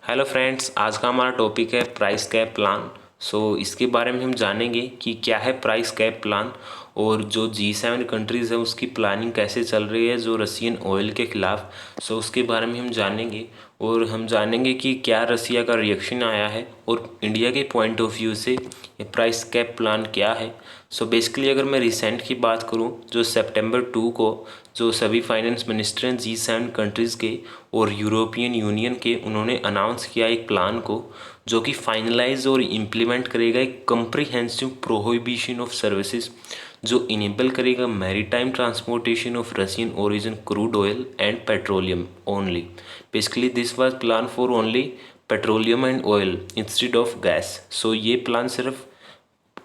Hello friends, आज का हमारा टॉपिक है प्राइस कैप प्लान। इसके बारे में हम जानेंगे कि क्या है प्राइस कैप प्लान और जो G7 कंट्रीज़ है उसकी प्लानिंग कैसे चल रही है जो रशियन ऑयल के ख़िलाफ़। उसके बारे में हम जानेंगे और हम जानेंगे कि क्या रसिया का रिएक्शन आया है और इंडिया के पॉइंट ऑफ व्यू से ये प्राइस कैप प्लान क्या है। बेसिकली अगर मैं रिसेंट की बात करूं, जो सितंबर 2 को जो सभी फाइनेंस मिनिस्टर हैं G7 कंट्रीज़ के और यूरोपियन यूनियन के, उन्होंने अनाउंस किया एक प्लान को जो कि फाइनलाइज और इम्प्लीमेंट करेगा एक कम्प्रिहेंसिव प्रोहिबिशन ऑफ सर्विसेज जो इनेबल करेगा maritime transportation of Russian origin crude oil and petroleum only. Basically this was plan for only petroleum and oil instead of gas. ये प्लान सिर्फ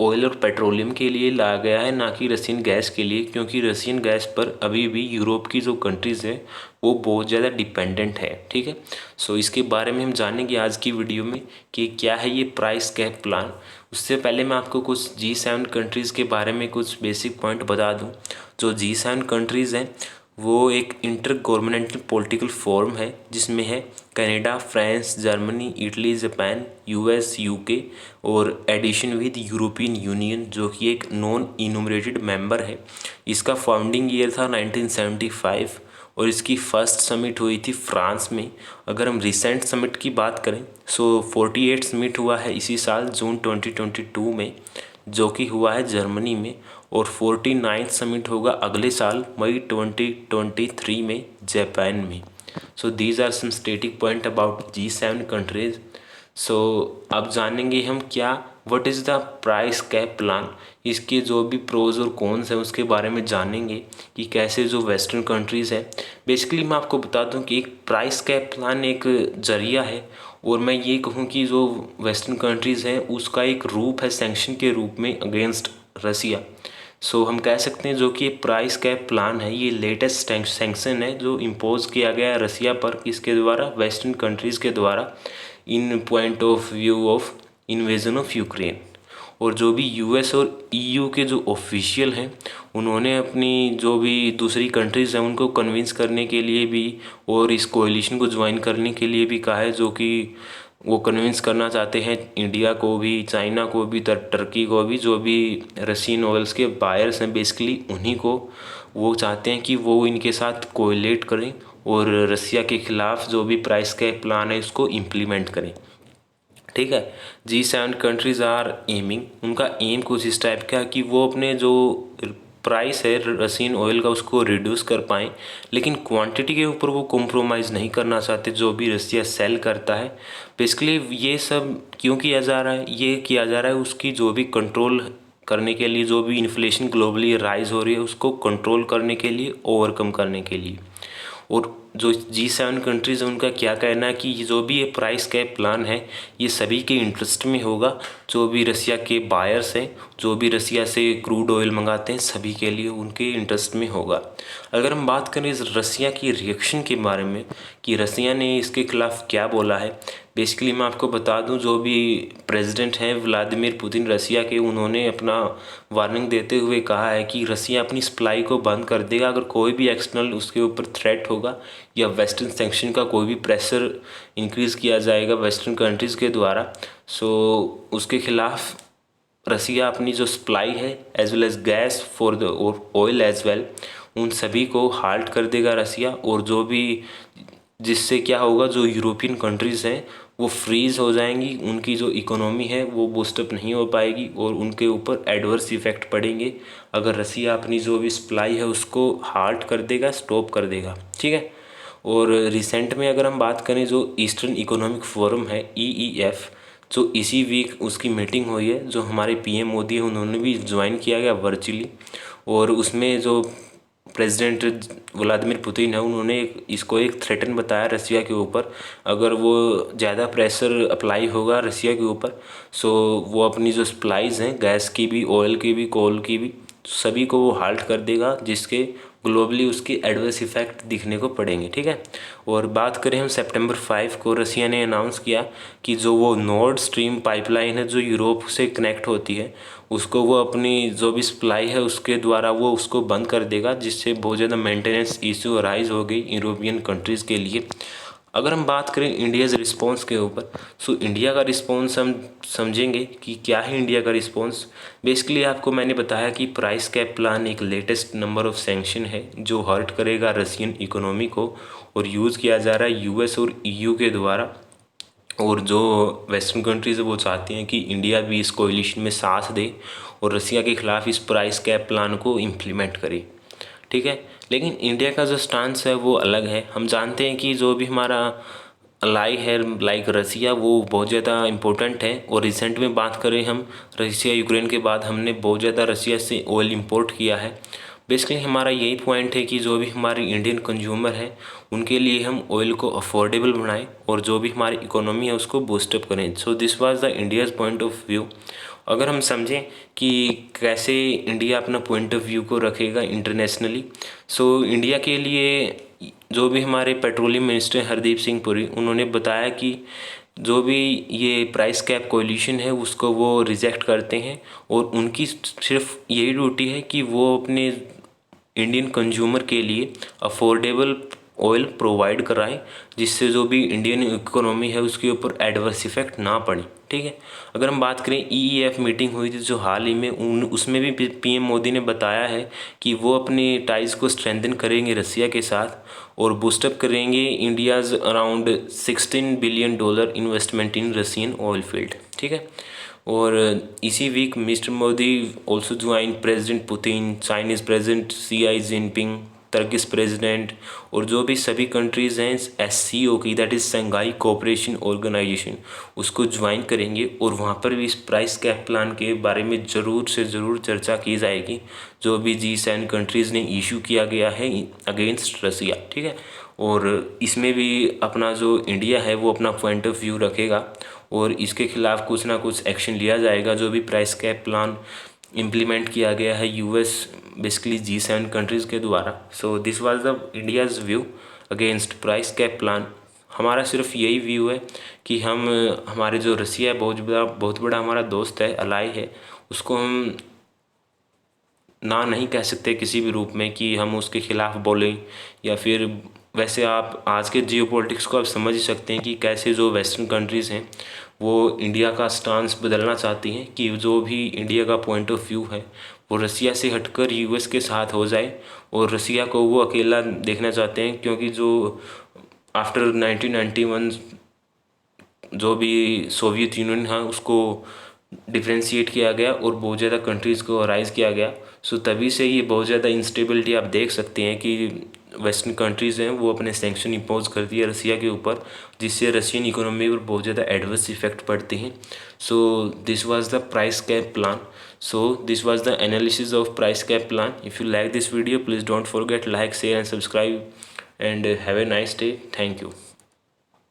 ऑयल और petroleum के लिए लाया गया है, ना कि रशियन गैस के लिए, क्योंकि रशियन गैस पर अभी भी यूरोप की जो कंट्रीज़ है वो बहुत ज़्यादा डिपेंडेंट है। ठीक है, इसके बारे में हम जानेंगे आज की वीडियो में कि क्या है ये प्राइस कैप प्लान। उससे पहले मैं आपको कुछ G7 कंट्रीज़ के बारे में कुछ बेसिक पॉइंट बता दूँ। जो G7 कंट्रीज़ हैं वो एक इंटर गवर्नमेंटल पॉलिटिकल फोरम है जिसमें है Canada, France, Germany, Italy, Japan, US, UK और एडिशन विद यूरोपियन यूनियन जो कि एक नॉन इनूमरेटेड मेंबर है। इसका फाउंडिंग ईयर था 1975 और इसकी फर्स्ट समिट हुई थी फ्रांस में। अगर हम रिसेंट समिट की बात करें 48 समिट हुआ है इसी साल जून 2022 में, जो कि हुआ है जर्मनी में, और 49th समिट होगा अगले साल मई 2023 में जापान में। These are some static point about G7 countries. अब जानेंगे हम क्या what is the price cap plan. इसके जो भी प्रोज और कॉन्स हैं उसके बारे में जानेंगे कि कैसे जो वेस्टर्न कंट्रीज़ है। बेसिकली मैं आपको बता दूं कि एक प्राइस कैप प्लान एक जरिया है और मैं ये कहूँ कि जो वेस्टर्न कंट्रीज़ हैं उसका एक रूप है सैंक्शन के रूप में अगेंस्ट रसिया। हम कह सकते हैं जो कि प्राइस कैप प्लान है ये लेटेस्ट सैंक्शन है जो इम्पोज किया गया है रसिया पर, किसके द्वारा, वेस्टर्न कंट्रीज़ के द्वारा, in point of view of invasion of Ukraine. और जो भी यूएस और ईयू के जो ऑफिशियल हैं उन्होंने अपनी जो भी दूसरी कंट्रीज़ हैं उनको कन्विंस करने के लिए भी और इस कोalition को ज्वाइन करने के लिए भी कहा है, जो कि वो कन्विंस करना चाहते हैं इंडिया को भी, चाइना को भी, टर्की को भी, जो भी रशियन ऑयल्स के बायर्स हैं बेसिकली उन्हीं को वो चाहते हैं कि वो इनके साथ कोलेट करें और रसिया के ख़िलाफ़ जो भी प्राइस कैप प्लान है उसको इम्प्लीमेंट करें। ठीक है, G7 कंट्रीज़ आर एमिंग, उनका एम कुछ इस टाइप का कि वो अपने जो प्राइस है रशियन ऑयल का उसको रिड्यूस कर पाएँ, लेकिन क्वांटिटी के ऊपर वो कॉम्प्रोमाइज़ नहीं करना चाहते जो भी रसिया सेल करता है। बेसिकली ये सब क्यों किया जा रहा है, ये किया जा रहा है उसकी जो भी कंट्रोल करने के लिए, जो भी इन्फ्लेशन ग्लोबली राइज हो रही है उसको कंट्रोल करने के लिए, ओवरकम करने के लिए। और जो G7 कंट्रीज़ हैं उनका क्या कहना है कि ये जो भी ये प्राइस कैप प्लान है ये सभी के इंटरेस्ट में होगा, जो भी रसिया के बायर्स हैं, जो भी रसिया से क्रूड ऑयल मंगाते हैं, सभी के लिए उनके इंटरेस्ट में होगा। अगर हम बात करें इस रसिया की रिएक्शन के बारे में कि रसिया ने इसके खिलाफ़ क्या बोला है, बेसिकली मैं आपको बता दूं जो भी प्रेसिडेंट हैं व्लादिमीर पुतिन रसिया के, उन्होंने अपना वार्निंग देते हुए कहा है कि रसिया अपनी सप्लाई को बंद कर देगा अगर कोई भी एक्सटर्नल उसके ऊपर थ्रेट होगा या वेस्टर्न सैंक्शन का कोई भी प्रेशर इंक्रीज़ किया जाएगा वेस्टर्न कंट्रीज़ के द्वारा। उसके खिलाफ़ रसिया अपनी जो सप्लाई है as well as gas for the oil as well, उन सभी को हाल्ट कर देगा रसिया। और जो भी जिससे क्या होगा, जो यूरोपियन कंट्रीज़ हैं वो फ्रीज़ हो जाएंगी, उनकी जो इकोनॉमी है वो बूस्टअप नहीं हो पाएगी और उनके ऊपर एडवर्स इफ़ेक्ट पड़ेंगे अगर रसिया अपनी जो भी सप्लाई है उसको हाल्ट कर देगा, स्टॉप कर देगा। ठीक है, और रिसेंट में अगर हम बात करें जो ईस्टर्न इकोनॉमिक फोरम है EEF, जो इसी वीक उसकी मीटिंग हुई है, जो हमारे PM मोदी है उन्होंने भी ज्वाइन किया गया वर्चुअली। और उसमें जो प्रेसिडेंट व्लादिमीर पुतिन है उन्होंने इसको एक थ्रेटन बताया रसिया के ऊपर, अगर वो ज़्यादा प्रेशर अप्लाई होगा रसिया के ऊपर वो अपनी जो सप्लाईज़ हैं गैस की भी, ऑयल की भी, कोल की भी, सभी को वो हाल्ट कर देगा, जिसके ग्लोबली उसकी एडवर्स इफ़ेक्ट दिखने को पड़ेंगे। ठीक है, और बात करें हम सितंबर 5 को रसिया ने अनाउंस किया कि जो वो नॉर्ड स्ट्रीम पाइपलाइन है जो यूरोप से कनेक्ट होती है उसको वो अपनी जो भी सप्लाई है उसके द्वारा वो उसको बंद कर देगा, जिससे बहुत ज़्यादा मेंटेनेंस इशू राइज हो गई यूरोपियन कंट्रीज़ के लिए। अगर हम बात करें इंडियाज़ रिस्पॉन्स के ऊपर, सो इंडिया का रिस्पॉन्स हम समझेंगे कि क्या है इंडिया का रिस्पॉन्स। बेसिकली आपको मैंने बताया कि प्राइस कैप प्लान एक लेटेस्ट नंबर ऑफ सैंक्शन है जो हर्ट करेगा रशियन इकोनॉमी को, और यूज़ किया जा रहा है यूएस और ईयू के द्वारा। और जो वेस्टर्न कंट्रीज़ है वो चाहती हैं कि इंडिया भी इस कोलिशन में साथ दे और रसिया के ख़िलाफ़ इस प्राइस कैप प्लान को इम्प्लीमेंट करे। ठीक है, लेकिन इंडिया का जो स्टांस है वो अलग है। हम जानते हैं कि जो भी हमारा अलाई है लाइक रसिया, वो बहुत ज़्यादा इम्पोर्टेंट है। और रिसेंट में बात करें हम, रसिया यूक्रेन के बाद हमने बहुत ज़्यादा रसिया से ऑयल इंपोर्ट किया है। बेसिकली हमारा यही पॉइंट है कि जो भी हमारी इंडियन कंज्यूमर है उनके लिए हम ऑयल को अफोर्डेबल बनाएं और जो भी हमारी इकोनॉमी है उसको बूस्टअप करें। So this was the India's point of view. अगर हम समझें कि कैसे इंडिया अपना पॉइंट ऑफ व्यू को रखेगा इंटरनेशनली, सो इंडिया के लिए जो भी हमारे पेट्रोलियम मिनिस्टर हरदीप सिंह पुरी, उन्होंने बताया कि जो भी ये प्राइस कैप कोलिशन है उसको वो रिजेक्ट करते हैं और उनकी सिर्फ यही ड्यूटी है कि वो अपने इंडियन कंज्यूमर के लिए अफोर्डेबल ऑयल प्रोवाइड कराएं, जिससे जो भी इंडियन इकोनॉमी है उसके ऊपर एडवर्स इफेक्ट ना पड़े। ठीक है, अगर हम बात करें ईईएफ मीटिंग हुई थी जो हाल ही में, उसमें भी पीएम मोदी ने बताया है कि वो अपने टाइज को स्ट्रेंथन करेंगे रसिया के साथ और बूस्टअप करेंगे India's around $16 billion investment in Russian oil field. ठीक है, और इसी week mister Modi also join president Putin, Chinese president Xi Jinping, Turkish president और जो भी सभी कंट्रीज़ हैं एससीओ की, that is Shanghai cooperation organisation, उसको ज्वाइन करेंगे और वहाँ पर भी इस प्राइस कैप प्लान के बारे में ज़रूर से ज़रूर चर्चा की जाएगी जो भी G7 कंट्रीज़ ने इशू किया गया है अगेंस्ट रसिया। ठीक है, और इसमें भी अपना जो इंडिया है वो अपना पॉइंट ऑफ व्यू रखेगा और इसके खिलाफ़ कुछ ना कुछ एक्शन लिया जाएगा जो भी प्राइस कैप प्लान इम्प्लीमेंट किया गया है यूएस बेसिकली G7 कंट्रीज़ के द्वारा। So this was the India's view against price cap plan. हमारा सिर्फ यही व्यू है कि हम हमारे जो रसिया है बहुत बड़ा हमारा दोस्त है, अलाई है, उसको हम ना नहीं कह सकते किसी भी रूप में कि हम उसके खिलाफ़ बोलें या फिर वैसे आप आज के जियोपॉलिटिक्स को आप समझ ही सकते हैं कि कैसे जो वेस्टर्न कंट्रीज़ हैं वो इंडिया का स्टांस बदलना चाहती हैं कि जो भी इंडिया का पॉइंट ऑफ व्यू है वो रसिया से हटकर यूएस के साथ हो जाए और रसिया को वो अकेला देखना चाहते हैं, क्योंकि जो आफ्टर 1991 जो भी सोवियत यूनियन है उसको डिफ्रेंशिएट किया गया और बहुत ज़्यादा कंट्रीज़ को राइज किया गया। सो तभी से ये बहुत ज़्यादा इंस्टेबिलिटी आप देख सकते हैं कि वेस्टर्न कंट्रीज़ हैं वो अपने सैंक्शन इम्पोज करती है रसिया के ऊपर, जिससे रशियन इकोनॉमी पर बहुत ज़्यादा एडवर्स इफेक्ट पड़ते हैं। So this was the price cap plan. So this was the analysis of price cap plan. If you like this video please don't forget like, share and subscribe and have a nice day. Thank you.